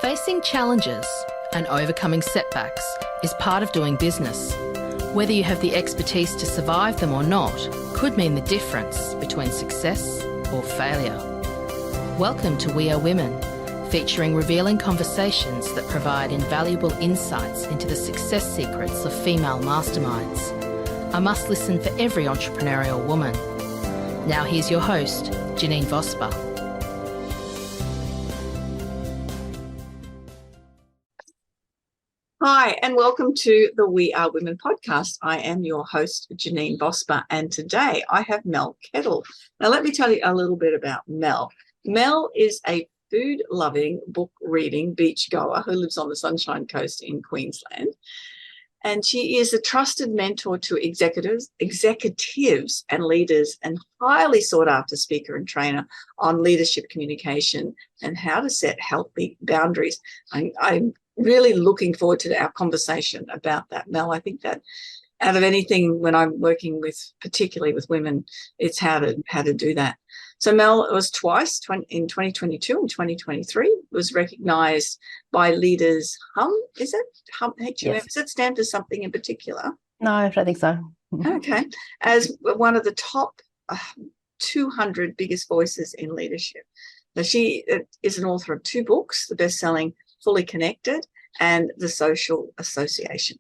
Facing challenges and overcoming setbacks is part of doing business. Whether you have the expertise to survive them or not could mean the difference between success or failure. Welcome to We Are Women, featuring revealing conversations that provide invaluable insights into the success secrets of female masterminds. A must listen for every entrepreneurial woman. Now here's your host, Janine Vosper. Hi, and welcome to the We Are Women podcast. I am your host, Janine Vosper, and today I have Mel Kettle. Now, let me tell you a little bit about Mel. Mel is a food-loving, book-reading beachgoer who lives on the Sunshine Coast in Queensland, and she is a trusted mentor to executives and leaders, and highly sought-after speaker and trainer on leadership communication and how to set healthy boundaries. I'm really looking forward to our conversation about that, Mel. I think that out of anything, when I'm working with, particularly with women, it's how to do that. So Mel was twice, in 2022 and 2023, was recognised by leaders. Is it HUM? Yes. Does it stand for something in particular? No, I don't think so. Okay, as one of the top 200 biggest voices in leadership. Now, she is an author of 2 books, the best-selling Fully Connected and The Social Association.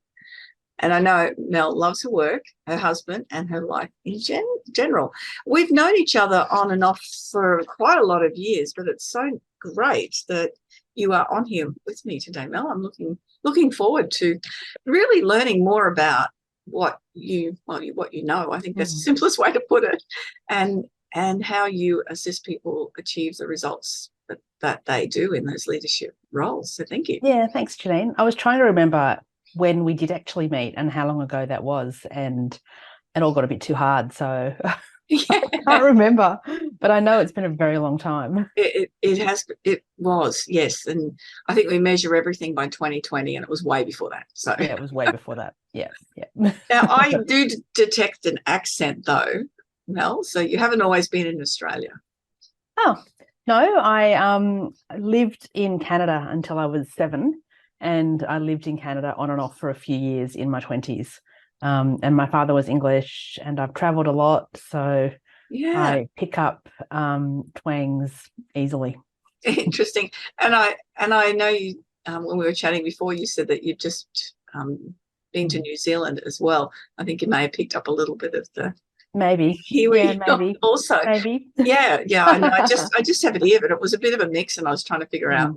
And I know Mel loves her work, her husband, and her life in general. We've known each other on and off for quite a lot of years, but it's so great that you are on here with me today, Mel. I'm looking forward to really learning more about what you know. I think that's the simplest way to put it, and how you assist people achieve the results that they do in those leadership roles. So thank you. Yeah, thanks, Janine. I was trying to remember when we did actually meet and how long ago that was, and it all got a bit too hard, so yeah. I can't remember, but I know it's been a very long time. It was, yes, and I think we measure everything by 2020, and it was way before that. So yeah, it was way before that. Yeah. Now I do detect an accent, though, Mel. So you haven't always been in Australia. Oh no, I lived in Canada until I was 7. And I lived in Canada on and off for a few years in my 20s. And my father was English, and I've travelled a lot, so yeah. I pick up twangs easily. Interesting. And I know you, when we were chatting before, you said that you've just been to New Zealand as well. I think you may have picked up a little bit of the maybe Kiwi, yeah, maybe also. Maybe. Yeah. I know. I just have it here, but it was a bit of a mix, and I was trying to figure out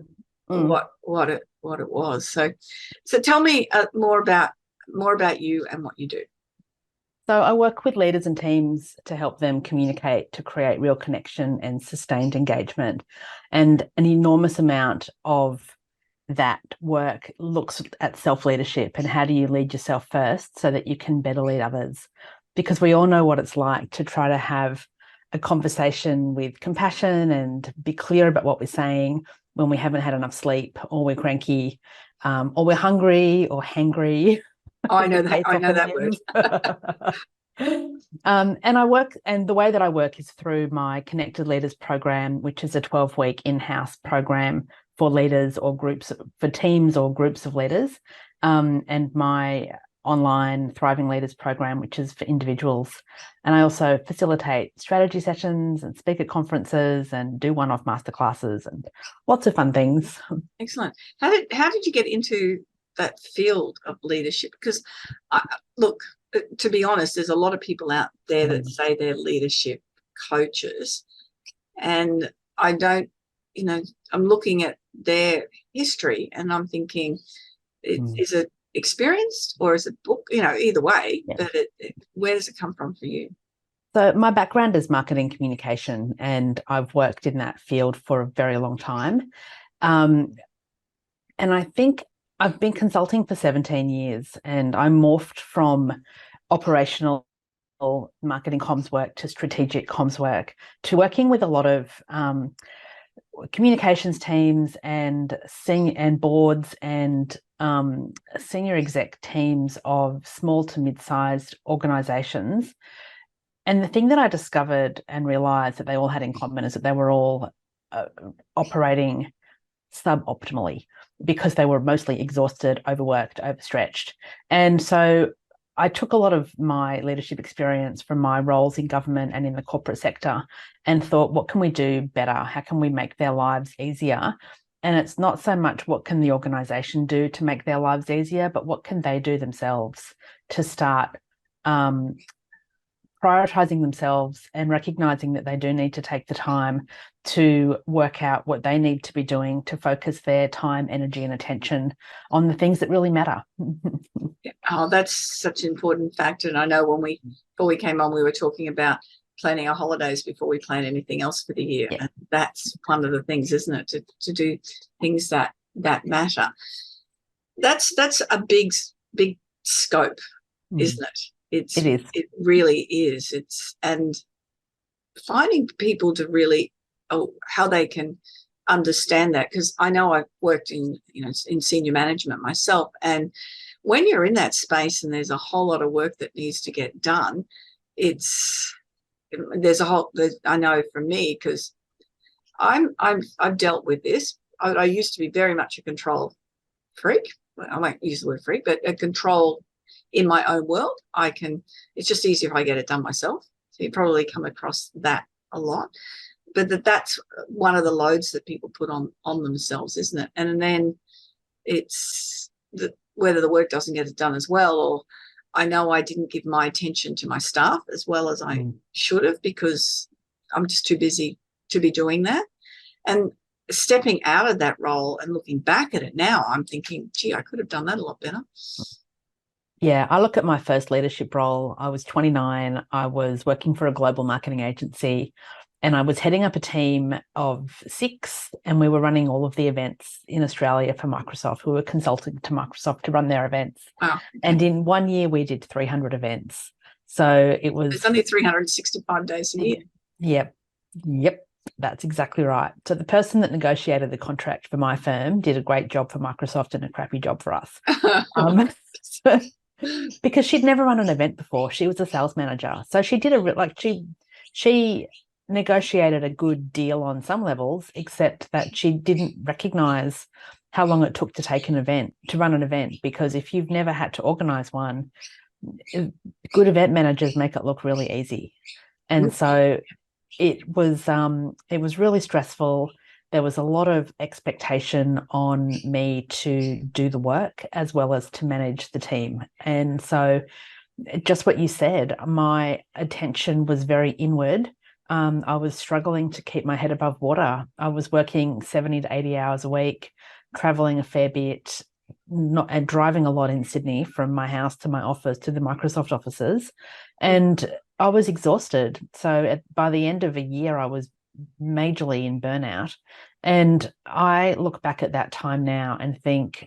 what it was. So tell me more about you and what you do. So I work with leaders and teams to help them communicate, to create real connection and sustained engagement. And an enormous amount of that work looks at self-leadership and how do you lead yourself first so that you can better lead others. Because we all know what it's like to try to have a conversation with compassion and be clear about what we're saying when we haven't had enough sleep, or we're cranky, or we're hungry or hangry. Oh, I know that word. And the way that I work is through my Connected Leaders program, which is a 12-week in-house program for leaders or groups, for teams or groups of leaders, and my online Thriving Leaders program, which is for individuals. And I also facilitate strategy sessions and speak at conferences and do one-off masterclasses and lots of fun things. Excellent. How did you get into that field of leadership? Because look, to be honest, there's a lot of people out there that say they're leadership coaches, and I don't, I'm looking at their history and I'm thinking, is it experienced or is it book? Either way, yeah. But where does it come from for you? So my background is marketing communication, and I've worked in that field for a very long time. And I think I've been consulting for 17 years, and I morphed from operational marketing comms work to strategic comms work to working with a lot of communications teams and boards and senior exec teams of small to mid-sized organizations. And the thing that I discovered and realized that they all had in common is that they were all operating suboptimally because they were mostly exhausted, overworked, overstretched. And so I took a lot of my leadership experience from my roles in government and in the corporate sector and thought, what can we do better? How can we make their lives easier? And it's not so much what can the organisation do to make their lives easier, but what can they do themselves to start prioritising themselves and recognising that they do need to take the time to work out what they need to be doing to focus their time, energy and attention on the things that really matter. Oh, that's such an important factor. And I know before we came on, we were talking about planning our holidays before we plan anything else for the year. Yeah. And that's one of the things, isn't it? To do things that matter. That's a big scope, isn't it? It is. It really is. And finding people to really how they can understand that, because I know I've worked in senior management myself, and when you're in that space and there's a whole lot of work that needs to get done, I know for me, because I've dealt with this. I used to be very much a control freak. I won't use the word freak, but a control in my own world. It's just easier if I get it done myself. So you probably come across that a lot. But that's one of the loads that people put on themselves, isn't it? And then it's whether the work doesn't get it done as well, or I know I didn't give my attention to my staff as well as I should have, because I'm just too busy to be doing that. And stepping out of that role and looking back at it now, I'm thinking, gee, I could have done that a lot better. Yeah, I look at my first leadership role. I was 29. I was working for a global marketing agency, and I was heading up a team of 6, and we were running all of the events in Australia for Microsoft. We were consulting to Microsoft to run their events. Wow. And in 1 year, we did 300 events. So it's only 365 days a year. Yep. That's exactly right. So the person that negotiated the contract for my firm did a great job for Microsoft and a crappy job for us. Because she'd never run an event before. She was a sales manager. So she did she negotiated a good deal on some levels, except that she didn't recognize how long it took to run an event. Because if you've never had to organize one, good event managers make it look really easy. And so it was really stressful. There was a lot of expectation on me to do the work as well as to manage the team. And so just what you said, my attention was very inward. I was struggling to keep my head above water. I was working 70 to 80 hours a week, traveling a fair bit, and driving a lot in Sydney from my house to my office to the Microsoft offices. And I was exhausted. So by the end of a year, I was majorly in burnout. And I look back at that time now and think,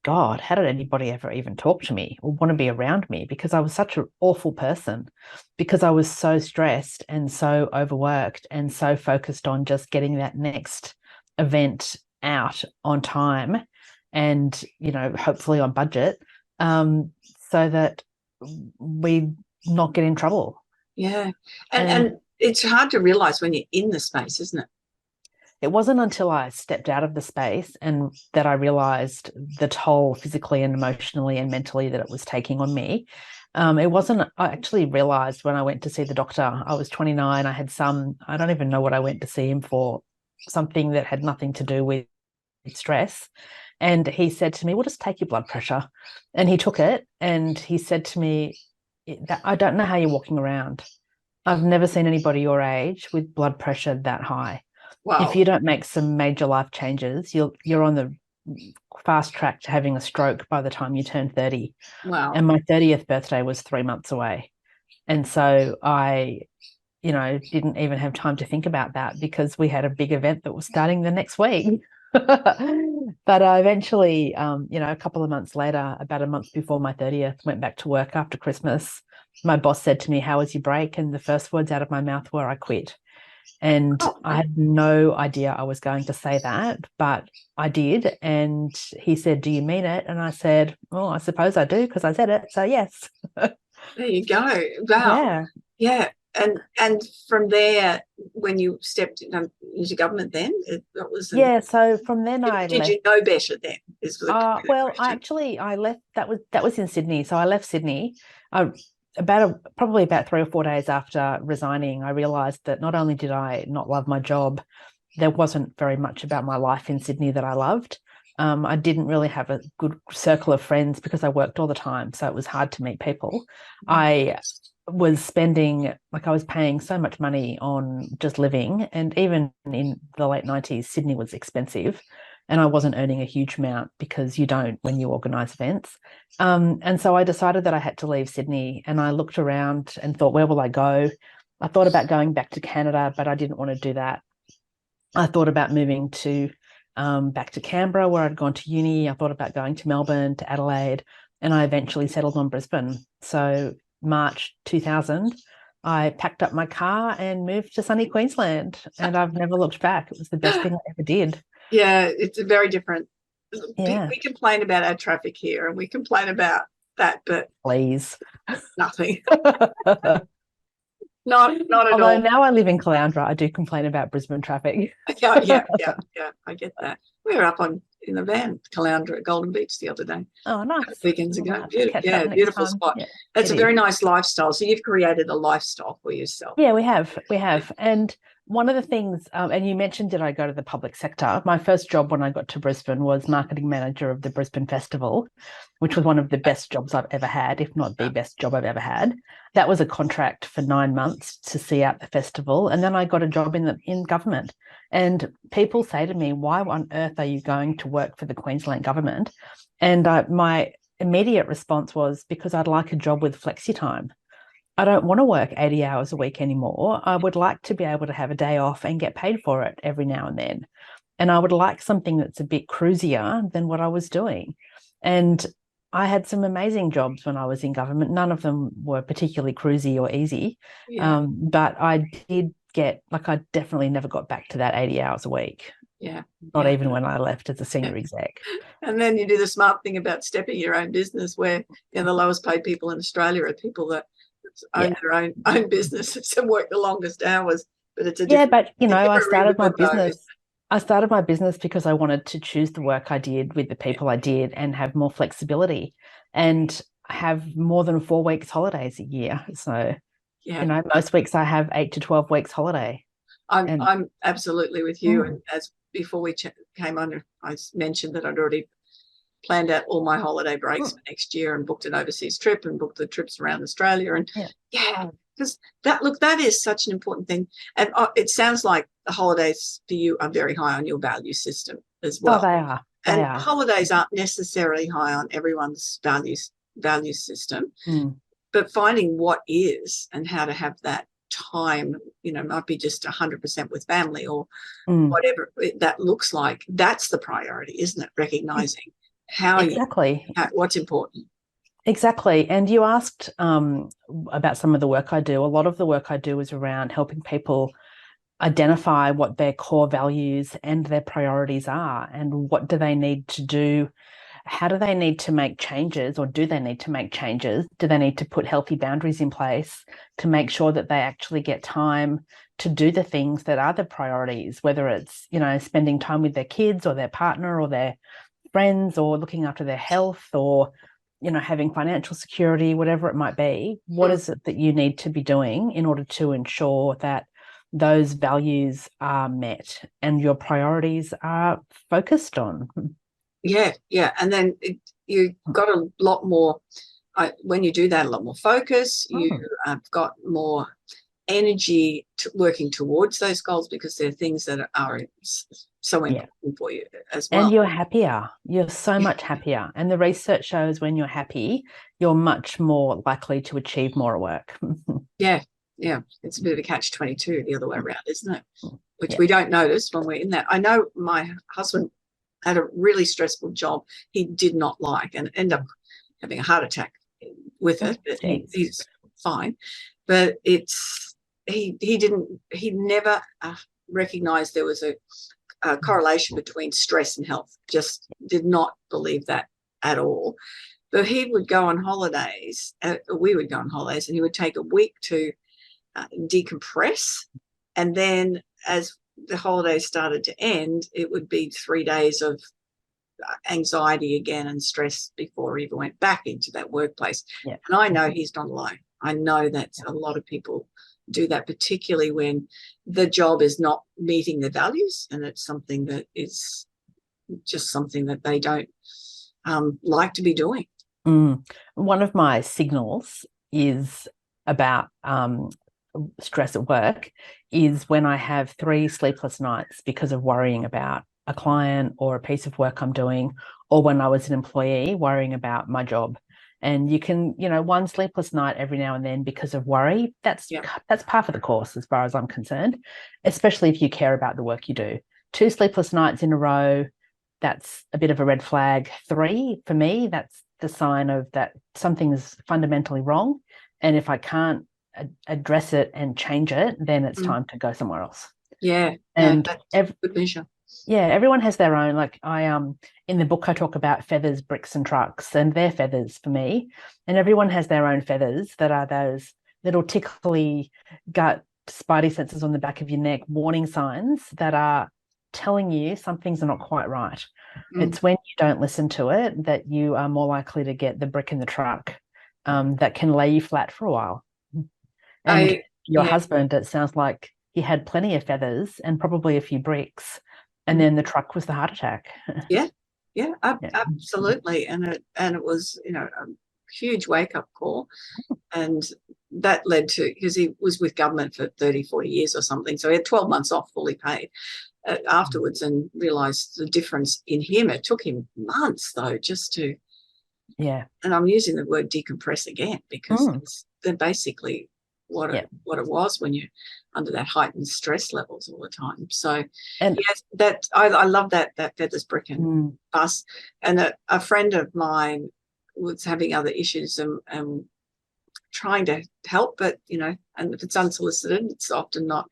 God, how did anybody ever even talk to me or want to be around me? Because I was such an awful person, because I was so stressed and so overworked and so focused on just getting that next event out on time and, hopefully on budget, so that we not get in trouble. Yeah. And it's hard to realize when you're in the space, isn't it? It wasn't until I stepped out of the space and that I realized the toll physically and emotionally and mentally that it was taking on me. I actually realized when I went to see the doctor. I was 29. I don't even know what I went to see him for, something that had nothing to do with stress. And he said to me, well, just take your blood pressure. And he took it and he said to me, I don't know how you're walking around. I've never seen anybody your age with blood pressure that high. Wow. If you don't make some major life changes, you're on the fast track to having a stroke by the time you turn 30. Wow. And my 30th birthday was 3 months away. And so I, didn't even have time to think about that because we had a big event that was starting the next week. But I eventually, a couple of months later, about a month before my 30th, went back to work after Christmas. My boss said to me, how was your break? And the first words out of my mouth were, I quit. And I had no idea I was going to say that, but I did. And he said, do you mean it? And I said, well, I suppose I do because I said it. So yes. There you go. Wow. Yeah. And from there, when you stepped into government, then what was So from then I did left. you know better then? Is the Well, question. I left. That was in Sydney. So I left Sydney. Probably about 3 or 4 days after resigning, I realised that not only did I not love my job, there wasn't very much about my life in Sydney that I loved. I didn't really have a good circle of friends because I worked all the time, so it was hard to meet people. I was I was paying so much money on just living, and even in the late 90s, Sydney was expensive, and I wasn't earning a huge amount because you don't when you organise events. And so I decided that I had to leave Sydney, and I looked around and thought, where will I go? I thought about going back to Canada, but I didn't want to do that. I thought about moving to back to Canberra, where I'd gone to uni. I thought about going to Melbourne, to Adelaide, and I eventually settled on Brisbane. So March 2000, I packed up my car and moved to sunny Queensland, and I've never looked back. It was the best thing I ever did. Yeah, it's a very different. Yeah. We complain about our traffic here, and we complain about that, but Please. nothing. Not at Although all. now I live in Caloundra, I do complain about Brisbane traffic. Yeah. I get that. We were up in the van, Caloundra at Golden Beach the other day. Oh, nice. Weekends ago. Nice. Beautiful spot. Yeah, it's a very nice lifestyle. So you've created a lifestyle for yourself. Yeah, we have. And one of the things, and you mentioned, did I go to the public sector? My first job when I got to Brisbane was marketing manager of the Brisbane Festival, which was one of the best jobs I've ever had, if not the best job I've ever had. That was a contract for 9 months to see out the festival. And then I got a job in government. And people say to me, why on earth are you going to work for the Queensland government? And my immediate response was, because I'd like a job with flexi time. I don't want to work 80 hours a week anymore. I would like to be able to have a day off and get paid for it every now and then. And I would like something that's a bit cruisier than what I was doing. And I had some amazing jobs when I was in government. None of them were particularly cruisy or easy. Yeah. But I did I definitely never got back to that 80 hours a week. Yeah. Not even when I left as a senior exec. And then you do the smart thing about stepping your own business, where the lowest paid people in Australia are people that own their own businesses and work the longest hours. But it's but I started my business. I started my business because I wanted to choose the work I did with the people I did and have more flexibility and have more than 4 weeks holidays a year. So, most weeks I have 8 to 12 weeks holiday. I'm absolutely with you. And as before we came on, I mentioned that I'd already planned out all my holiday breaks for next year and booked an overseas trip and booked the trips around Australia. And because that is such an important thing. And it sounds like the holidays for you are very high on your value system as well. Oh, they are. They are. Holidays aren't necessarily high on everyone's value system, but finding what is and how to have that time, might be just 100% with family or whatever that looks like. That's the priority, isn't it? Recognizing what's important. Exactly. And you asked about some of the work I do. A lot of the work I do is around helping people identify what their core values and their priorities are and what do they need to do. How do they need to make changes, or do they need to make changes? Do they need to put healthy boundaries in place to make sure that they actually get time to do the things that are the priorities, whether it's, spending time with their kids or their partner or their friends or looking after their health or, having financial security, whatever it might be. What is it that you need to be doing in order to ensure that those values are met and your priorities are focused on? Yeah. And then you got a lot more, when you do that, a lot more focus. You have got more energy working towards those goals because they're things that are so important for you as well. And you're happier. You're so much happier. And the research shows when you're happy, you're much more likely to achieve more at work. Yeah. It's a bit of a catch-22 the other way around, isn't it? Which we don't notice when we're in that. I know my husband had a really stressful job he did not like and ended up having a heart attack with it. But he's fine. But he never recognized there was a correlation between stress and health. Just did not believe that at all. But he would go on holidays, we would go on holidays, and he would take a week to decompress. And then as the holidays started to end, it would be 3 days of anxiety again and stress before he even went back into that workplace. Yeah. And I know he's not alone. I know that a lot of people do that, particularly when the job is not meeting their values and it's something that is just something that they don't like to be doing. One of my signals is about stress at work is when I have 3 sleepless nights because of worrying about a client or a piece of work I'm doing, or when I was an employee worrying about my job. And you can, 1 sleepless night every now and then because of worry, that's par for the course as far as I'm concerned, especially if you care about the work you do. 2 sleepless nights in a row, that's a bit of a red flag. 3, for me, that's the sign of that something's fundamentally wrong. And if I can't address it and change it, then it's time to go somewhere else. Yeah. And that's good measure. Yeah, everyone has their own. Like in the book, I talk about feathers, bricks, and trucks, and they're feathers for me. And everyone has their own feathers that are those little tickly gut spidey sensors on the back of your neck, warning signs that are telling you some things are not quite right. It's when you don't listen to it that you are more likely to get the brick in the truck that can lay you flat for a while. And your husband, it sounds like he had plenty of feathers and probably a few bricks. And then the truck was the heart attack. Yeah, absolutely. And it was, a huge wake-up call. And that led to, because he was with government for 30, 40 years or something, so he had 12 months off fully paid afterwards, and realised the difference in him. It took him months, though, just to... Yeah. And I'm using the word decompress again, because they're basically what it was when you're under that heightened stress levels all the time. So, and yes, that I love that feathers, brick, and bus. And a friend of mine was having other issues and trying to help, but and if it's unsolicited, it's often not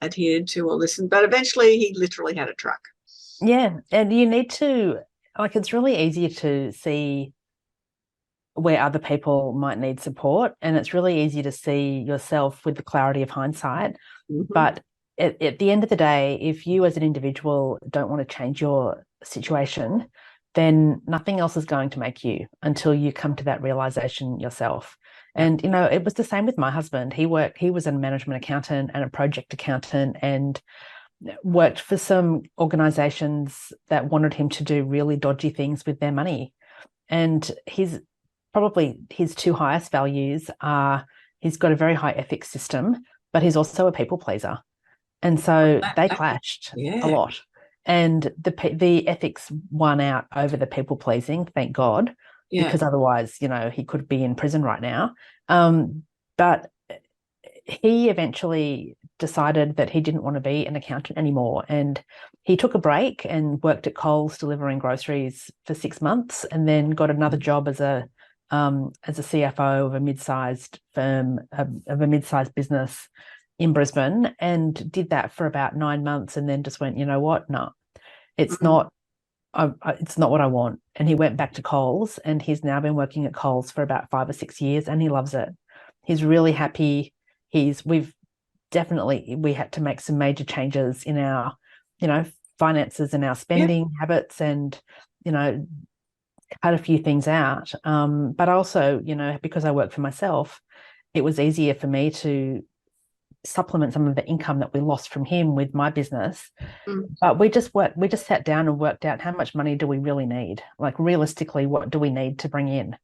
adhered to or listened. But eventually, he literally had a truck. Yeah, and you need to, it's really easy to see where other people might need support, and it's really easy to see yourself with the clarity of hindsight. But at the end of the day, if you as an individual don't want to change your situation, then nothing else is going to make you until you come to that realization yourself. And it was the same with my husband. He was a management accountant and a project accountant, and worked for some organizations that wanted him to do really dodgy things with their money. And probably his 2 highest values are, he's got a very high ethics system, but he's also a people pleaser. And so they clashed a lot. And the ethics won out over the people pleasing, thank God, because otherwise, he could be in prison right now. But he eventually decided that he didn't want to be an accountant anymore. And he took a break and worked at Coles delivering groceries for 6 months, and then got another job as a CFO of a mid-sized firm, of a mid-sized business in Brisbane, and did that for about 9 months, and then just went, you know what? No, it's not what I want. And he went back to Coles, and he's now been working at Coles for about 5 or 6 years, and he loves it. He's really happy. We had to make some major changes in our, finances and our spending habits, and, cut a few things out. But also, because I work for myself, it was easier for me to supplement some of the income that we lost from him with my business. But we just sat down and worked out how much money do we really need? Like, realistically, what do we need to bring in?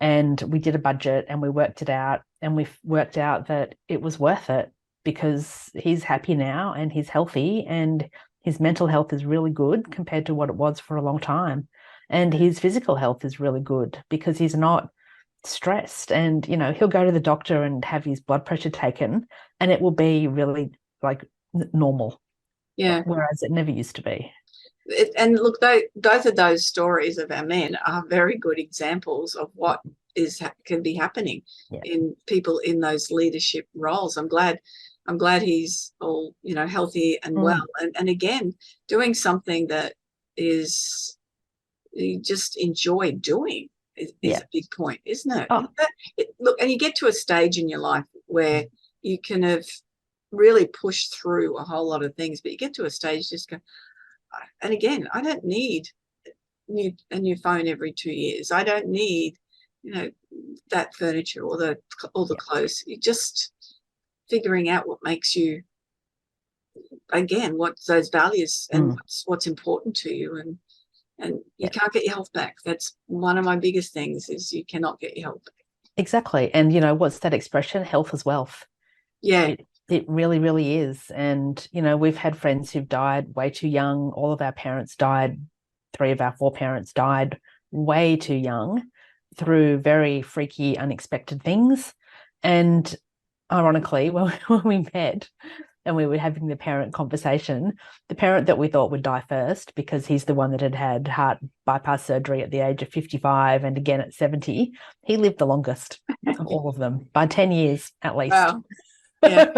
And we did a budget and we worked it out, and we worked out that it was worth it because he's happy now and he's healthy, and his mental health is really good compared to what it was for a long time. And his physical health is really good because he's not stressed, and, he'll go to the doctor and have his blood pressure taken, and it will be really like normal. Yeah. Whereas it never used to be. And look, both of those stories of our men are very good examples of what can be happening in people in those leadership roles. I'm glad he's all, healthy and well, and again, doing something that is you just enjoy doing is a big point, isn't it? Oh. Look, and you get to a stage in your life where you can have really pushed through a whole lot of things, but you get to a stage just go, and again, I don't need a new phone every 2 years. I don't need, that furniture or the clothes. You just figuring out what makes you, again, what's those values and what's important to you, and you can't get your health back. That's one of my biggest things, is you cannot get your health back. Exactly. And what's that expression? Health is wealth. Yeah. It really, really is. And we've had friends who've died way too young. All of our parents died. 3 of our 4 parents died way too young through very freaky, unexpected things. And ironically, when we met and we were having the parent conversation, the parent that we thought would die first, because he's the one that had heart bypass surgery at the age of 55 and again at 70, he lived the longest of all of them by 10 years at least. Wow. Yeah.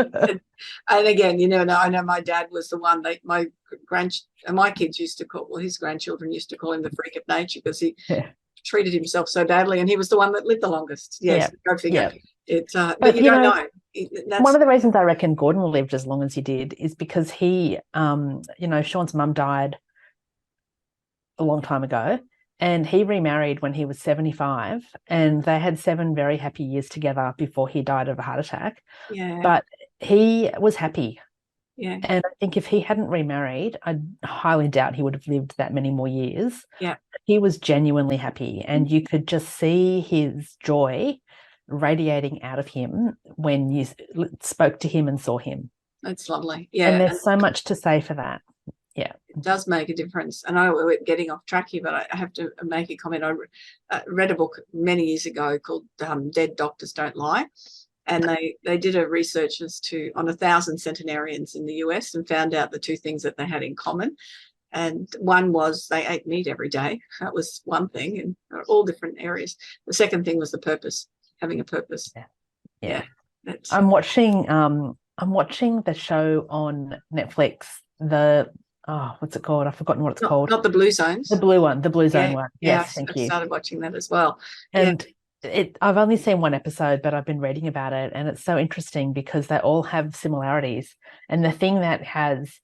And again, I know my dad was the one that my kids used to call, well, his grandchildren used to call him the freak of nature, because he treated himself so badly, and he was the one that lived the longest. Yes, go figure. It's but you don't know. One of the reasons I reckon Gordon lived as long as he did is because he, Sean's mum died a long time ago, and he remarried when he was 75, and they had 7 very happy years together before he died of a heart attack. Yeah. But he was happy. Yeah. And I think if he hadn't remarried, I highly doubt he would have lived that many more years. Yeah. He was genuinely happy, and you could just see his joy radiating out of him when you spoke to him and saw him. That's lovely. Yeah. And there's so much to say for that. Yeah. It does make a difference. And I know we're getting off track here, but I have to make a comment. I read a book many years ago called Dead Doctors Don't Lie. And they did a research on 1,000 centenarians in the US, and found out the 2 things that they had in common. And one was they ate meat every day. That was one thing, in all different areas. The second thing was the purpose, having a purpose. Yeah. I'm watching the show on Netflix, what's it called? I've forgotten what it's called. Not the Blue Zones. The blue one, the Blue Zone one. Yes, thank you. I started watching that as well. And I've only seen one episode, but I've been reading about it, and it's so interesting because they all have similarities. And the thing that has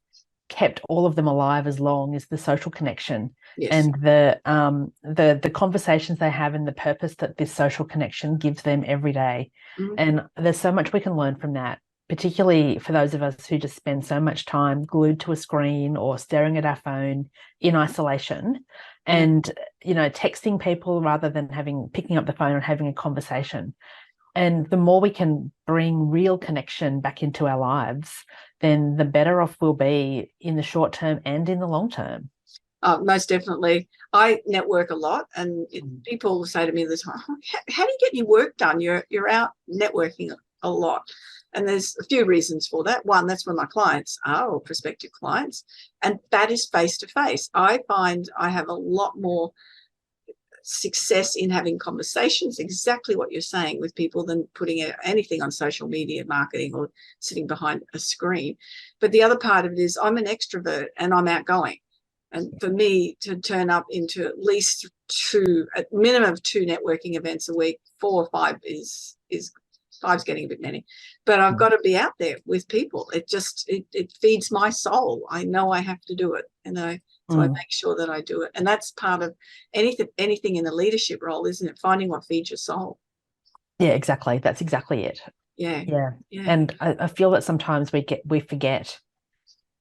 kept all of them alive as long is the social connection. Yes. And the conversations they have, and the purpose that this social connection gives them every day. And there's so much we can learn from that, particularly for those of us who just spend so much time glued to a screen or staring at our phone in isolation, and texting people rather than picking up the phone and having a conversation. And the more we can bring real connection back into our lives, then the better off we'll be in the short term and in the long term. Most definitely. I network a lot, and people say to me all the time, how do you get your work done? You're out networking a lot. And there's a few reasons for that. One, that's where my clients are, or prospective clients, and that is face-to-face. I find I have a lot more success in having conversations, exactly what you're saying, with people than putting anything on social media marketing or sitting behind a screen. But the other part of it is I'm an extrovert and I'm outgoing. And for me to turn up into at least 2, at minimum of 2 networking events a week, 4 or 5 is 5's getting a bit many, but I've got to be out there with people. It feeds my soul. I know I have to do it, and so I make sure that I do it. And that's part of anything in the leadership role, isn't it? Finding what feeds your soul. Yeah, exactly. That's exactly it. Yeah. And I feel that sometimes we forget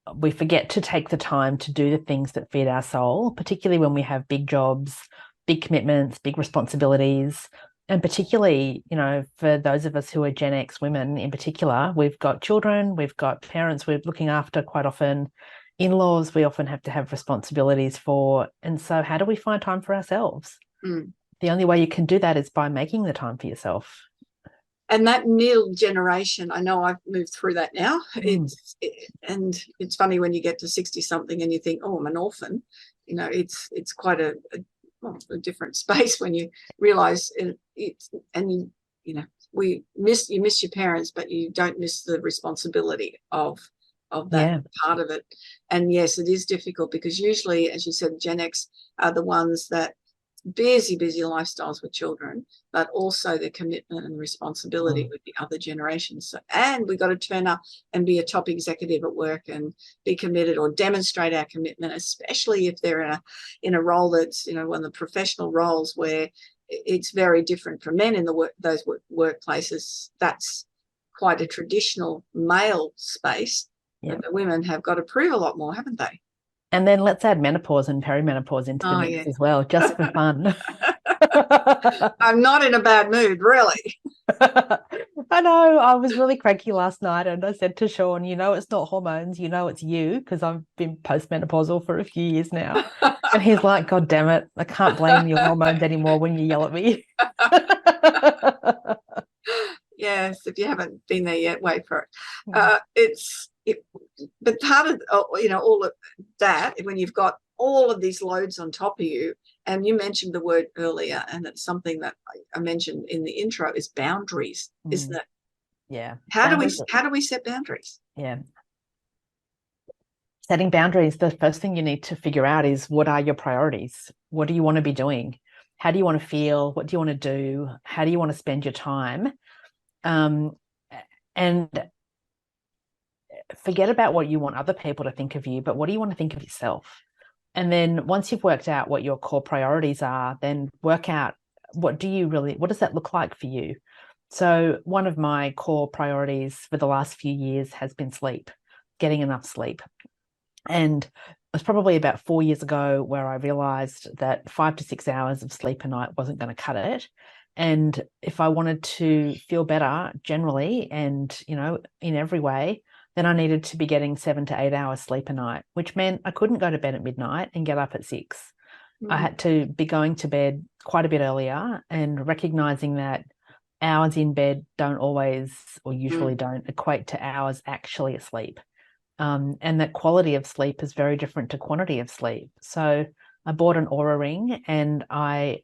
to take the time to do the things that feed our soul, particularly when we have big jobs, big commitments, big responsibilities. And particularly, for those of us who are Gen X women in particular, we've got children, we've got parents we're looking after quite often, in-laws we often have to have responsibilities for. And so how do we find time for ourselves? The only way you can do that is by making the time for yourself. And that middle generation, I know I've moved through that now. And it's funny when you get to 60-something and you think, oh, I'm an orphan. It's quite a different space when you realize you miss your parents, but you don't miss the responsibility of that part of it. And yes, it is difficult, because usually, as you said, Gen X are the ones that busy lifestyles with children, but also the commitment and responsibility with the other generations. So, and we've got to turn up and be a top executive at work and be committed or demonstrate our commitment, especially if they're in a role that's, you know, one of the professional roles where it's very different from men in those workplaces. That's quite a traditional male space. Yeah. But the women have got to prove a lot more, haven't they? And then let's add menopause and perimenopause into the mix as well, just for fun. I'm not in a bad mood, really. I know. I was really cranky last night, and I said to Sean, you know, it's not hormones, you know, it's you, because I've been postmenopausal for a few years now. And he's like, God damn it, I can't blame your hormones anymore when you yell at me. Yes, if you haven't been there yet, wait for it. But part of, you know, all of that, when you've got all of these loads on top of you, and you mentioned the word earlier, and it's something that I mentioned in the intro, is boundaries, isn't it? Yeah. How do we set boundaries? Yeah. Setting boundaries, the first thing you need to figure out is, what are your priorities? What do you want to be doing? How do you want to feel? What do you want to do? How do you want to spend your time? And forget about what you want other people to think of you, but what do you want to think of yourself? And then once you've worked out what your core priorities are, then work out what does that look like for you? So one of my core priorities for the last few years has been sleep, getting enough sleep. And it was probably about 4 years ago where I realized that 5 to 6 hours of sleep a night wasn't going to cut it. And if I wanted to feel better generally and, you know, in every way, then I needed to be getting 7 to 8 hours sleep a night, which meant I couldn't go to bed at midnight and get up at 6. I had to be going to bed quite a bit earlier, and recognizing that hours in bed don't always, or usually don't, equate to hours actually asleep. And that quality of sleep is very different to quantity of sleep. So I bought an Oura ring, and I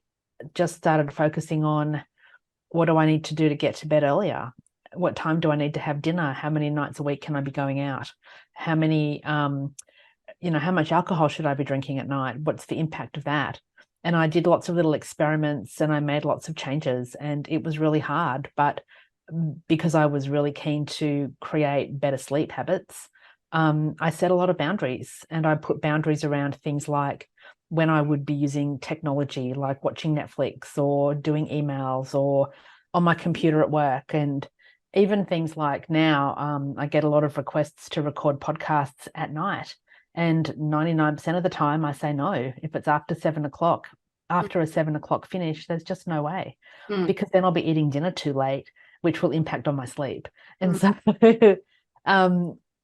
just started focusing on, what do I need to do to get to bed earlier? What time do I need to have dinner? How many nights a week can I be going out? How many, you know, how much alcohol should I be drinking at night? What's the impact of that? And I did lots of little experiments, and I made lots of changes, and it was really hard. But because I was really keen to create better sleep habits, I set a lot of boundaries, and I put boundaries around things like when I would be using technology, like watching Netflix or doing emails or on my computer at work. And even things like now, I get a lot of requests to record podcasts at night. And 99% of the time I say no. If it's after 7 o'clock, after a 7 o'clock finish, there's just no way, because then I'll be eating dinner too late, which will impact on my sleep. And so,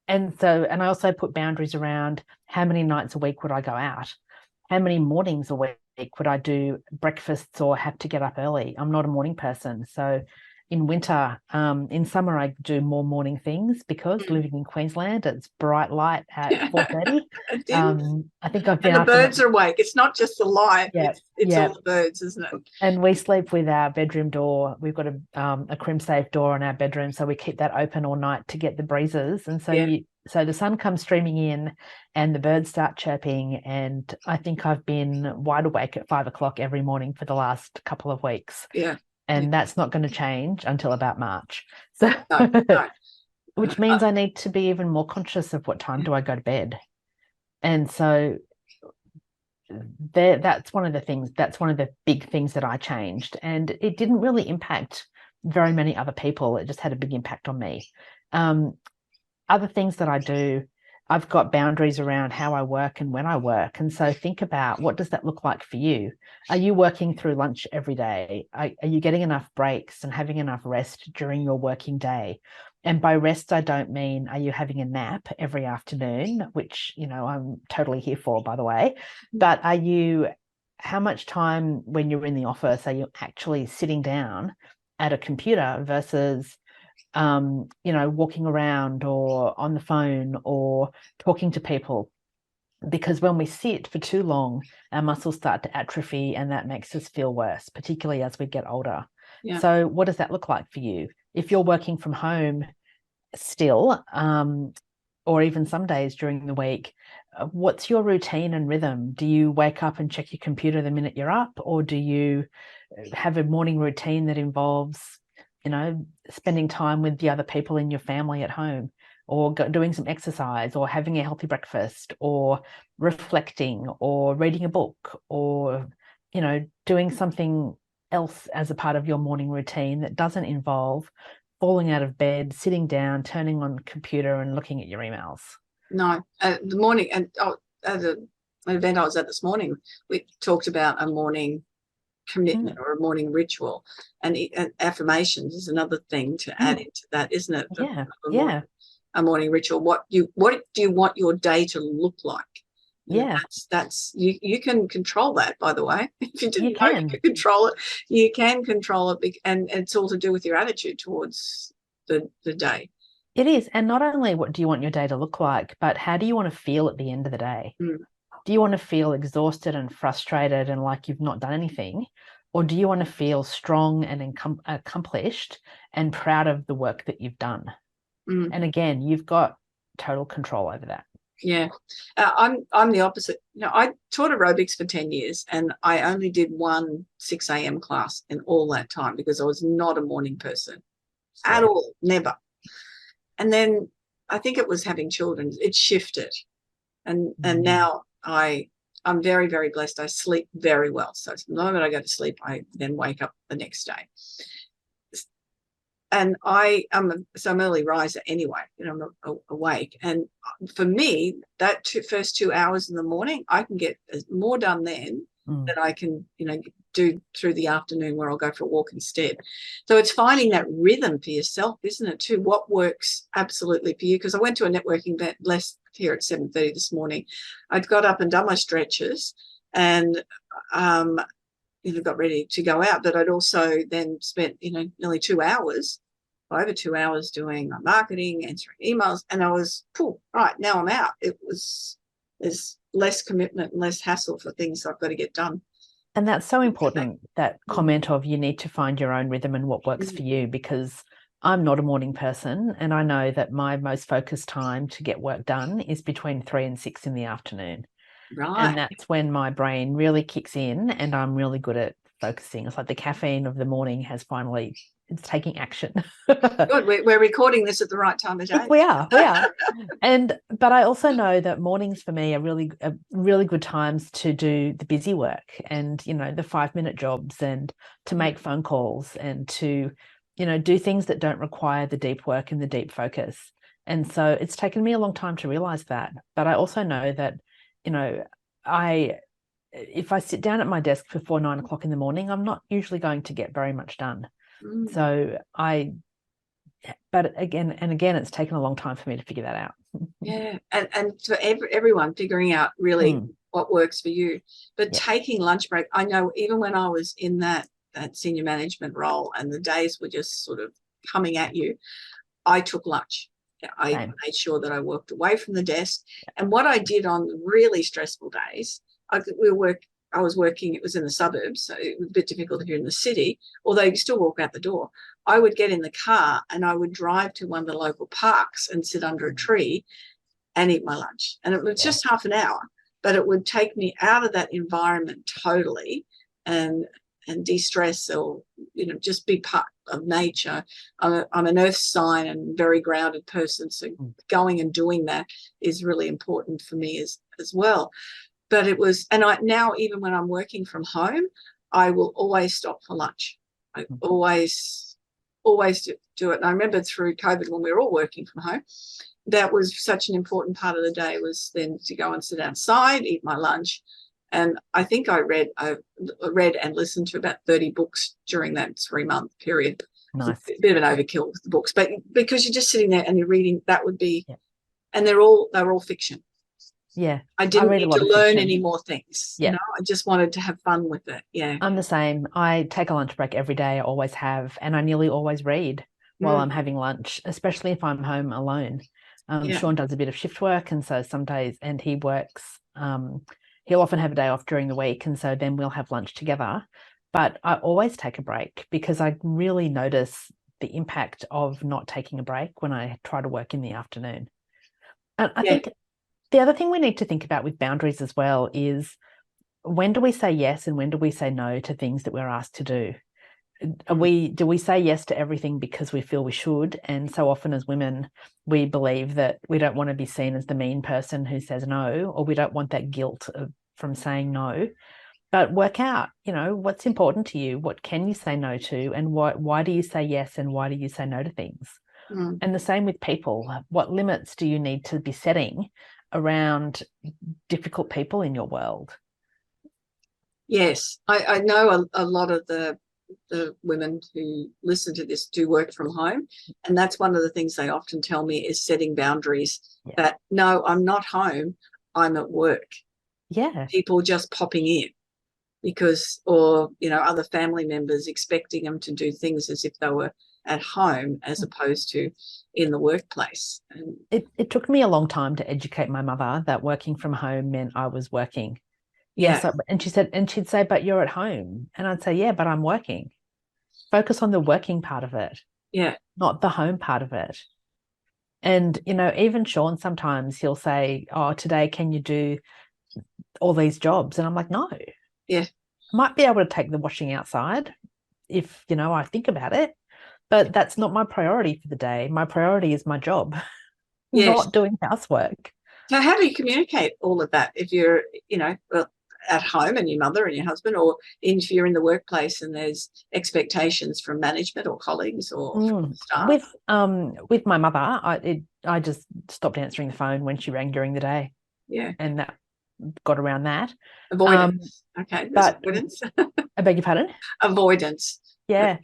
and I also put boundaries around how many nights a week would I go out? How many mornings a week would I do breakfasts or have to get up early? I'm not a morning person. So in winter, in summer, I do more morning things because living in Queensland, it's bright light at 4:30. I think I've been. And the birds are awake. It's not just the light. Yeah, it's all the birds, isn't it? And we sleep with our bedroom door. We've got a crim safe door in our bedroom, so we keep that open all night to get the breezes. And so so the sun comes streaming in, and the birds start chirping. And I think I've been wide awake at 5 o'clock every morning for the last couple of weeks. Yeah. And that's not going to change until about March. So, no. Which means I need to be even more conscious of what time do I go to bed. And so that's one of the things, that's one of the big things that I changed. And it didn't really impact very many other people. It just had a big impact on me. Other things that I do, I've got boundaries around how I work and when I work. And so think about, what does that look like for you? Are you working through lunch every day? Are you getting enough breaks and having enough rest during your working day? And by rest, I don't mean, are you having a nap every afternoon, which, you know, I'm totally here for, by the way. But how much time when you're in the office are you actually sitting down at a computer versus you know, walking around or on the phone or talking to people? Because when we sit for too long, our muscles start to atrophy, and that makes us feel worse, particularly as we get older. Yeah. So what does that look like for you? If you're working from home still, or even some days during the week, what's your routine and rhythm? Do you wake up and check your computer the minute you're up, or do you have a morning routine that involves, spending time with the other people in your family at home, or doing some exercise, or having a healthy breakfast, or reflecting, or reading a book, or, doing something else as a part of your morning routine that doesn't involve falling out of bed, sitting down, turning on the computer and looking at your emails? No, the morning, and at an event I was at this morning, we talked about a morning commitment or a morning ritual, and affirmations is another thing to add into that, isn't it? A morning ritual. What do you want your day to look like? That's you can control that, by the way. If you didn't know you can control it, you can control it, and it's all to do with your attitude towards the day. It is. And not only what do you want your day to look like, but how do you want to feel at the end of the day? Do you want to feel exhausted and frustrated and like you've not done anything? Or do you want to feel strong and accomplished and proud of the work that you've done? And again, you've got total control over that. Yeah. I'm the opposite. I taught aerobics for 10 years, and I only did one 6 a.m. class in all that time because I was not a morning person at all, never. And then I think it was having children, it shifted. And now I'm very, very blessed. I sleep very well. So the moment I go to sleep, I then wake up the next day. And I'm an early riser anyway, I'm awake. And for me, that first 2 hours in the morning, I can get more done then than I can, do through the afternoon where I'll go for a walk instead. So it's finding that rhythm for yourself, isn't it, too? What works absolutely for you? Because I went to a networking event here at 7:30 this morning. I'd got up and done my stretches and got ready to go out, but I'd also then spent, nearly 2 hours, over 2 hours doing my marketing, answering emails, and I was, right, now I'm out. There's less commitment and less hassle for things I've got to get done. And that's so important, that comment of you need to find your own rhythm and what works for you, because I'm not a morning person, and I know that my most focused time to get work done is between 3 and 6 in the afternoon. Right. And that's when my brain really kicks in and I'm really good at focusing. It's like the caffeine of the morning it's taking action. Good. We're recording this at the right time of day. We are. But I also know that mornings for me are really good times to do the busy work and, the 5-minute jobs, and to make phone calls, and to, do things that don't require the deep work and the deep focus. And so it's taken me a long time to realize that. But I also know that, if I sit down at my desk before 9 o'clock in the morning, I'm not usually going to get very much done. So but again, it's taken a long time for me to figure that out. Yeah. And for everyone figuring out really what works for you. But taking lunch break, I know even when I was in that senior management role and the days were just sort of coming at you, I took lunch. I made sure that I worked away from the desk. And what I did on really stressful days, I was working, it was in the suburbs, so it was a bit difficult here in the city, although you still walk out the door. I would get in the car and I would drive to one of the local parks and sit under a tree and eat my lunch. And it was just half an hour, but it would take me out of that environment totally and de-stress, or, just be part of nature. I'm an earth sign and very grounded person, so going and doing that is really important for me as well. But it was, and now even when I'm working from home, I will always stop for lunch. I always do it. And I remember through COVID when we were all working from home, that was such an important part of the day, was then to go and sit outside, eat my lunch. And I think I read and listened to about 30 books during that 3-month period. Nice. A bit of an overkill with the books, but because you're just sitting there and you're reading, that would be, and they were all fiction. Yeah. I didn't need to learn any more things. Yeah. I just wanted to have fun with it. Yeah. I'm the same. I take a lunch break every day. I always have. And I nearly always read while I'm having lunch, especially if I'm home alone. Sean does a bit of shift work. And so some days, and he works, he'll often have a day off during the week. And so then we'll have lunch together. But I always take a break because I really notice the impact of not taking a break when I try to work in the afternoon. And I Yeah. think the other thing we need to think about with boundaries as well is, when do we say yes and when do we say no to things that we're asked to do? Do we say yes to everything because we feel we should? And so often as women, we believe that we don't want to be seen as the mean person who says no, or we don't want that guilt from saying no. But work out, what's important to you, what can you say no to, and why do you say yes and why do you say no to things? Mm. And the same with people. What limits do you need to be setting around difficult people in your world? Yes, I know a lot of the women who listen to this do work from home, and that's one of the things they often tell me is setting boundaries. Yeah. That no, I'm not home, I'm at work. Yeah. People just popping in because, or other family members expecting them to do things as if they were at home as opposed to in the workplace. And It took me a long time to educate my mother that working from home meant I was working. yeah, Yes. And she'd say, but you're at home. And I'd say, yeah, but I'm working. Focus on the working part of it, yeah, not the home part of it. And, even Sean, sometimes he'll say, oh, today, can you do all these jobs? And I'm like, no. yeah. I might be able to take the washing outside if, I think about it, but that's not my priority for the day. My priority is my job, Yes. not doing housework. So how do you communicate all of that if you're, well, at home and your mother and your husband, or if you're in the workplace and there's expectations from management or colleagues or from staff? With my mother, I just stopped answering the phone when she rang during the day, Yeah. and that got around that. Avoidance. Okay. But Avoidance. I beg your pardon? Avoidance. Yeah.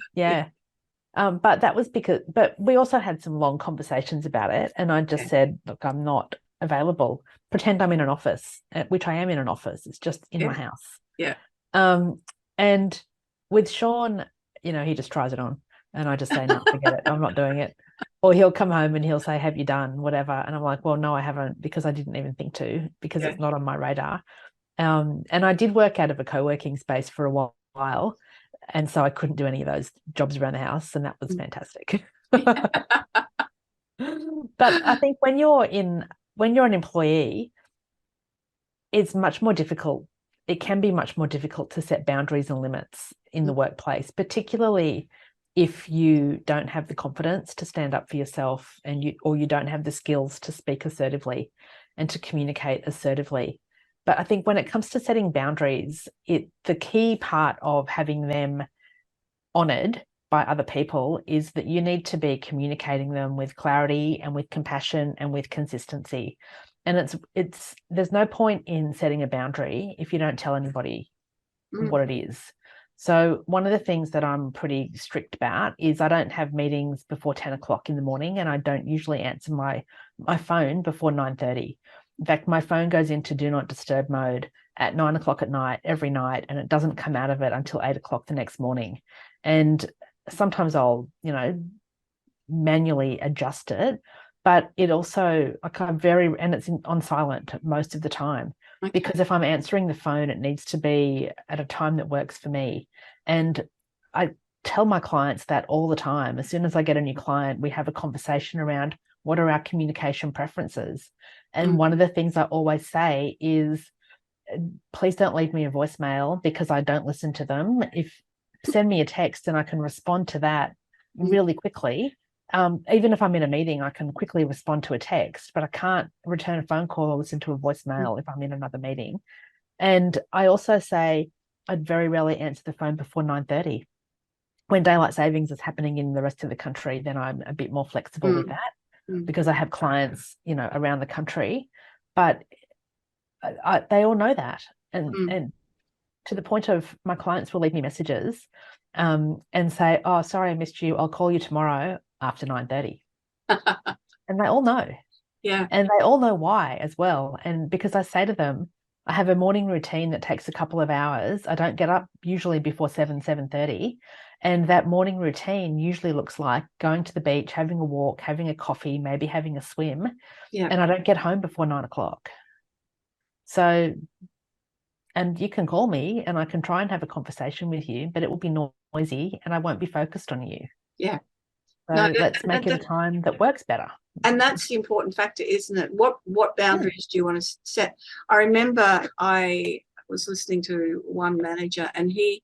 But that was but we also had some long conversations about it. And I just said, look, I'm not available. Pretend I'm in an office, which I am in an office. It's just in my house. Yeah. And with Sean, he just tries it on. And I just say, no, forget it. I'm not doing it. Or he'll come home and he'll say, have you done whatever? And I'm like, well, no, I haven't, because I didn't even think to, because it's not on my radar. And I did work out of a co-working space for a while. And so I couldn't do any of those jobs around the house. And that was fantastic. But I think when you're an employee, it's much more difficult. It can be much more difficult to set boundaries and limits in the workplace, particularly if you don't have the confidence to stand up for yourself or you don't have the skills to speak assertively and to communicate assertively. But I think when it comes to setting boundaries, the key part of having them honoured by other people is that you need to be communicating them with clarity and with compassion and with consistency. And there's no point in setting a boundary if you don't tell anybody what it is. So one of the things that I'm pretty strict about is I don't have meetings before 10 o'clock in the morning, and I don't usually answer my phone before 9:30. In fact, my phone goes into do not disturb mode at 9 o'clock at night, every night, and it doesn't come out of it until 8 o'clock the next morning. And sometimes I'll, manually adjust it, but it also, and it's on silent most of the time. Okay. Because if I'm answering the phone, it needs to be at a time that works for me. And I tell my clients that all the time. As soon as I get a new client, we have a conversation around what are our communication preferences. And one of the things I always say is, please don't leave me a voicemail because I don't listen to them. Send me a text and I can respond to that really quickly. Even if I'm in a meeting, I can quickly respond to a text, but I can't return a phone call or listen to a voicemail if I'm in another meeting. And I also say I'd very rarely answer the phone before 9:30. When daylight savings is happening in the rest of the country, then I'm a bit more flexible with that because I have clients, around the country. But they all know that. And to the point of my clients will leave me messages and say, oh, sorry, I missed you. I'll call you tomorrow after 9:30. And they all know. Yeah. And they all know why as well. And because I say to them, I have a morning routine that takes a couple of hours. I don't get up usually before 7:30. And that morning routine usually looks like going to the beach, having a walk, having a coffee, maybe having a swim. Yeah. And I don't get home before 9 o'clock. So, and you can call me and I can try and have a conversation with you, but it will be noisy and I won't be focused on you. Yeah. So No, let's make it a time that works better. and that's the important factor, isn't it? What boundaries do you want to set? I remember I was listening to one manager, and he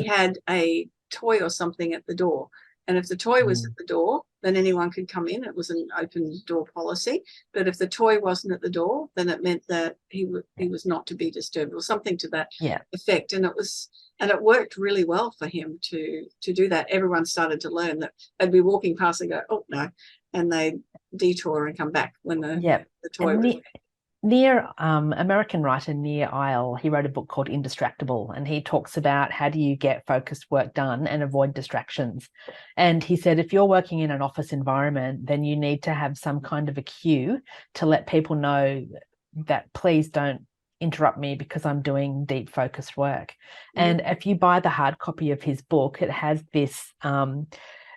had a toy or something at the door. And if the toy was at the door, then anyone could come in. It was an open door policy. But if the toy wasn't at the door, then it meant that he was not to be disturbed, or something to that effect. And it worked really well for him to do that. Everyone started to learn that they'd be walking past and go, oh no, and they detour and come back when the toy was there. Near American writer Nir Eyal, he wrote a book called Indistractable, and he talks about how do you get focused work done and avoid distractions. And he said if you're working in an office environment, then you need to have some kind of a cue to let people know that please don't interrupt me because I'm doing deep focused work. And if you buy the hard copy of his book, it has this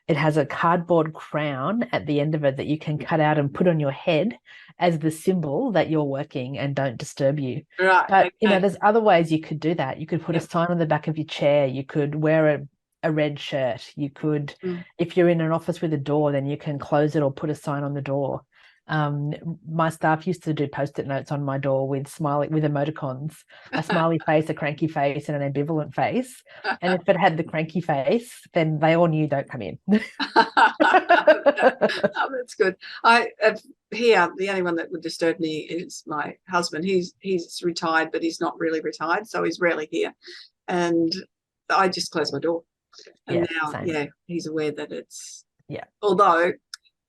it has a cardboard crown at the end of it that you can cut out and put on your head as the symbol that you're working and don't disturb you. Right. But, there's other ways you could do that. You could put a sign on the back of your chair. You could wear a red shirt. You could, if you're in an office with a door, then you can close it or put a sign on the door. My staff used to do post-it notes on my door with emoticons, a smiley face, a cranky face, and an ambivalent face. And if it had the cranky face, then they all knew don't come in. Oh, that's good. Here, the only one that would disturb me is my husband. He's retired, but he's not really retired, so he's rarely here. And I just close my door. And now, he's aware that it's although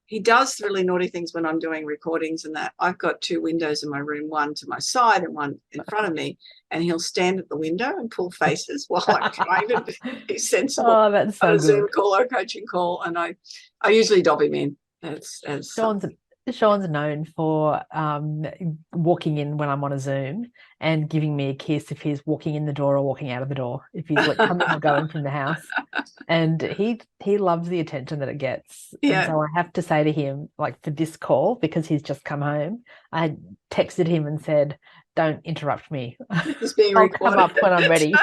he does really naughty things when I'm doing recordings and that. I've got two windows in my room, one to my side and one in front of me, and he'll stand at the window and pull faces while I'm trying to be sensible. Oh, that's so on a good. Zoom call or a coaching call, and I usually dob him in. Sean's known for walking in when I'm on a Zoom and giving me a kiss if he's walking in the door or walking out of the door, if he's like coming or going from the house. And he loves the attention that it gets. Yeah. And so I have to say to him, like for this call, because he's just come home, I texted him and said, don't interrupt me. It's being I'll recorded. come up when I'm ready.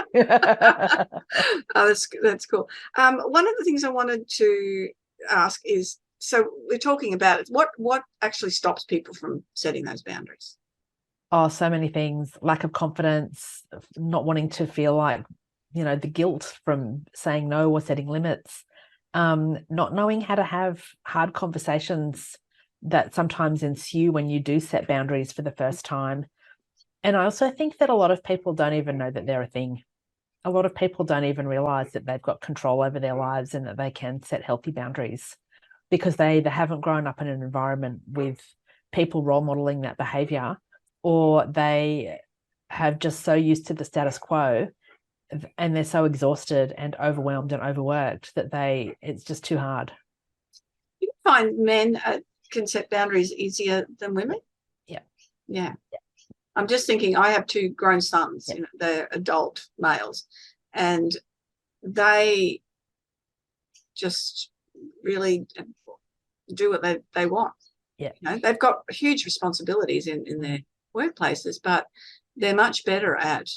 Oh, that's cool. One of the things I wanted to ask is, so we're talking about it. What actually stops people from setting those boundaries? Oh, so many things. Lack of confidence, not wanting to feel like, the guilt from saying no or setting limits, not knowing how to have hard conversations that sometimes ensue when you do set boundaries for the first time. And I also think that a lot of people don't even know that they're a thing. A lot of people don't even realize that they've got control over their lives and that they can set healthy boundaries, because they either haven't grown up in an environment with people role modeling that behavior, or they have just so used to the status quo and they're so exhausted and overwhelmed and overworked that it's just too hard. You find men can set boundaries easier than women? Yeah. I'm just thinking, I have two grown sons, they're adult males, and they just really do what they want. They've got huge responsibilities in their workplaces, but they're much better at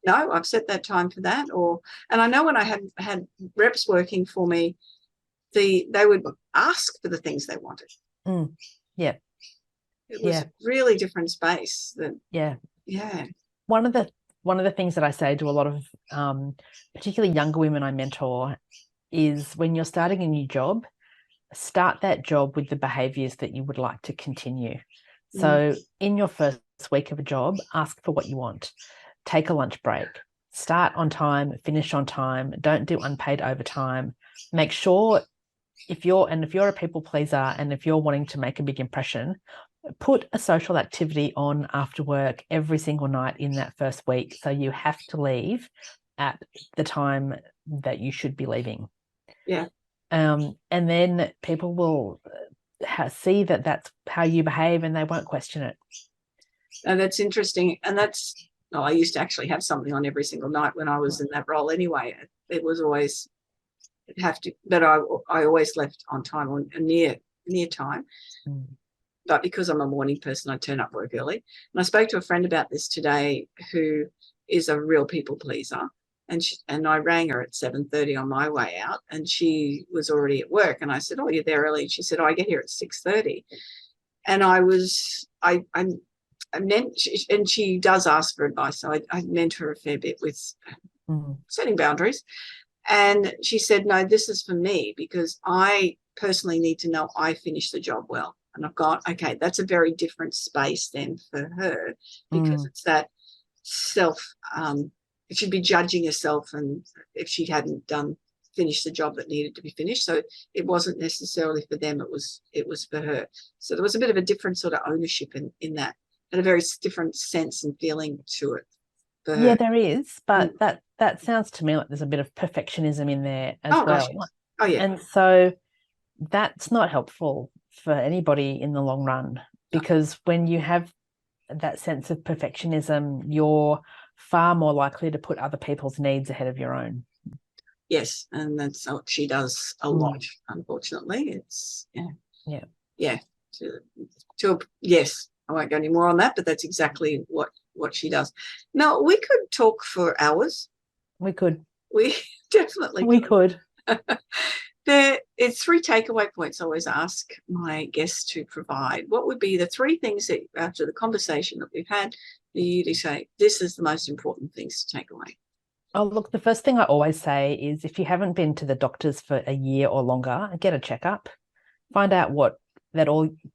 no, I've set that time for that. And I know when I had reps working for me, they would ask for the things they wanted. It was really different space. One of the things that I say to a lot of particularly younger women I mentor is, when you're starting a new job, start that job with the behaviors that you would like to continue. So in your first week of a job, ask for what you want. Take a lunch break. Start on time, finish on time. Don't do unpaid overtime. Make sure if you're a people pleaser and if you're wanting to make a big impression, put a social activity on after work every single night in that first week. So you have to leave at the time that you should be leaving. Yeah. And then people will see that that's how you behave and they won't question it. And that's interesting. And I used to actually have something on every single night when I was in that role anyway. It was always but I always left on time or near time. But because I'm a morning person, I turn up work early. And I spoke to a friend about this today who is a real people pleaser. and I rang her at 7:30 on my way out, and she was already at work. And I said, "Oh, you're there early?" And she said, "Oh, I get here at 6:30." And I meant, and she does ask for advice, so I meant her a fair bit with setting boundaries. And she said, "No, this is for me, because I personally need to know I finished the job well." And I've gone, okay, that's a very different space then for her, because it's that self, she'd be judging herself, and if she hadn't finished the job that needed to be finished. So it wasn't necessarily for them, it was for her. So there was a bit of a different sort of ownership in that, and a very different sense and feeling to it for her. Yeah, there is, but that sounds to me like there's a bit of perfectionism in there as well. Gosh, yes. Oh yeah. And so that's not helpful for anybody in the long run, because when you have that sense of perfectionism, you're far more likely to put other people's needs ahead of your own. Yes, and that's what she does a lot, unfortunately. It's yes, I won't go any more on that, but that's exactly what she does. Now, we could talk for hours. We could. We definitely could. It's 3 takeaway points I always ask my guests to provide. What would be the 3 things that, after the conversation that we've had, for you to say, this is the most important things to take away? Oh, look, the first thing I always say is, if you haven't been to the doctors for a year or longer, get a checkup. Find out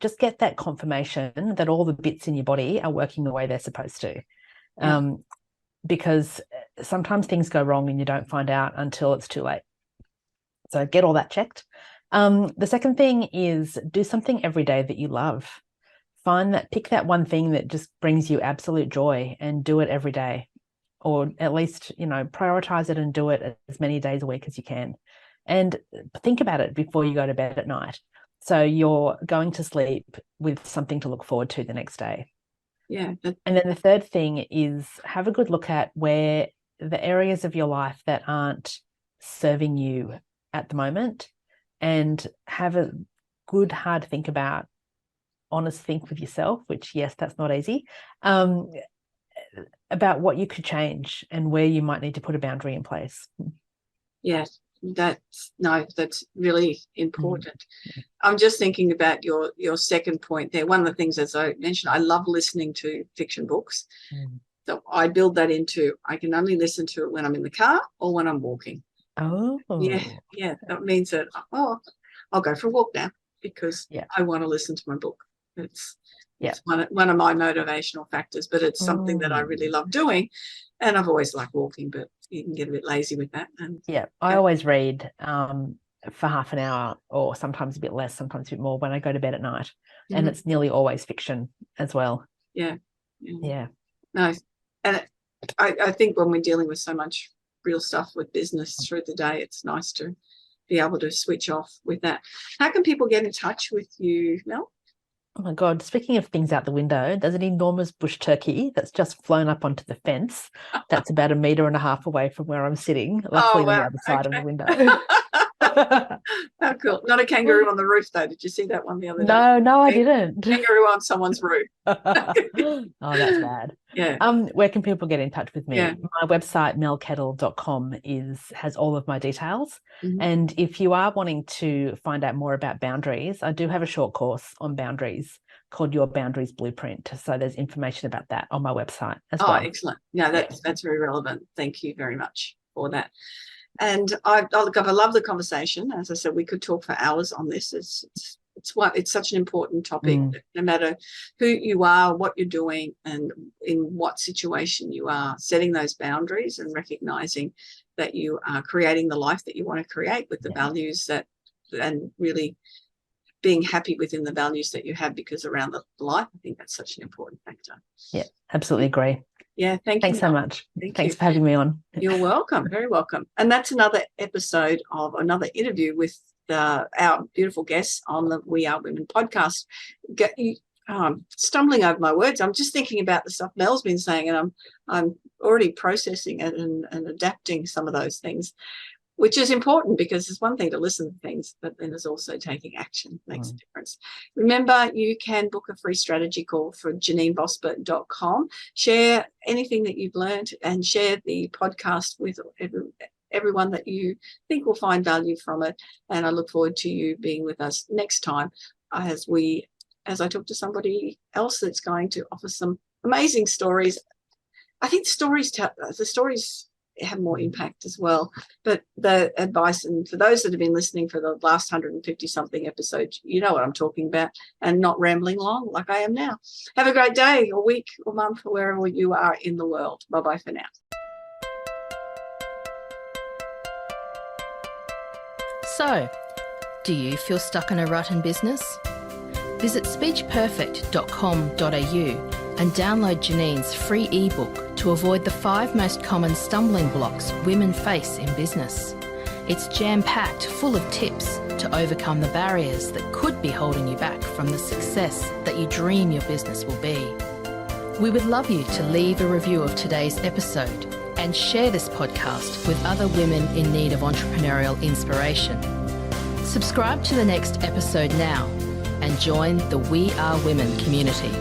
just get that confirmation that all the bits in your body are working the way they're supposed to. Yeah. Because sometimes things go wrong and you don't find out until it's too late. So get all that checked. The second thing is, do something every day that you love. Pick that one thing that just brings you absolute joy and do it every day. Or at least, prioritize it and do it as many days a week as you can. And think about it before you go to bed at night, so you're going to sleep with something to look forward to the next day. Yeah. And then the third thing is, have a good look at where the areas of your life that aren't serving you at the moment, and have a good hard think about, honest think with yourself, which, yes, that's not easy, about what you could change and where you might need to put a boundary in place. Yes, that's really important. I'm just thinking about your second point there. One of the things, as I mentioned, I love listening to fiction books. So I build that into, I can only listen to it when I'm in the car or when I'm walking. Oh. Yeah. That means that, I'll go for a walk now, because I want to listen to my book. It's one of my motivational factors, but it's something that I really love doing, and I've always liked walking, but you can get a bit lazy with that. And I always read for half an hour, or sometimes a bit less, sometimes a bit more, when I go to bed at night. And it's nearly always fiction as well. Yeah. No, and I think when we're dealing with so much real stuff with business through the day, it's nice to be able to switch off with that. How can people get in touch with you, Mel? Oh my God, speaking of things out the window, there's an enormous bush turkey that's just flown up onto the fence. That's about 1.5 meters away from where I'm sitting, luckily on the other side of the window. How cool. Not a kangaroo on the roof, though. Did you see that one the other day? No, I didn't. Kangaroo on someone's roof. Oh, that's bad. Yeah. Where can people get in touch with me? Yeah. My website, melkettle.com, has all of my details. And if you are wanting to find out more about boundaries, I do have a short course on boundaries called Your Boundaries Blueprint. So there's information about that on my website as well. Oh, excellent. No, that's very relevant. Thank you very much for that. And I love the conversation. As I said, we could talk for hours on this. It's such an important topic, no matter who you are, what you're doing, and in what situation you are. Setting those boundaries and recognizing that you are creating the life that you want to create with the values and really being happy within the values that you have, because around the life, I think that's such an important factor. Yeah, absolutely agree. Yeah, thanks so much. Thanks for having me on. You're welcome. Very welcome. And that's another episode of another interview with our beautiful guests on the We Are Women podcast. Stumbling over my words. I'm just thinking about the stuff Mel's been saying, and I'm already processing it and adapting some of those things. which is important because it's one thing to listen to things, but then there's also taking action makes a difference. Remember, you can book a free strategy call for JanineBosper.com. Share anything that you've learned and share the podcast with everyone that you think will find value from it. And I look forward to you being with us next time as I talk to somebody else that's going to offer some amazing stories. I think the stories have more impact as well, but the advice, and for those that have been listening for the last 150 something episodes, you know what I'm talking about, and not rambling long like I am now. Have a great day or week or month or wherever you are in the world. Bye-bye for now. So, do you feel stuck in a rut in business? Visit speechperfect.com.au and download Janine's free ebook to avoid the 5 most common stumbling blocks women face in business. It's jam-packed full of tips to overcome the barriers that could be holding you back from the success that you dream your business will be. We would love you to leave a review of today's episode and share this podcast with other women in need of entrepreneurial inspiration. Subscribe to the next episode now and join the We Are Women community.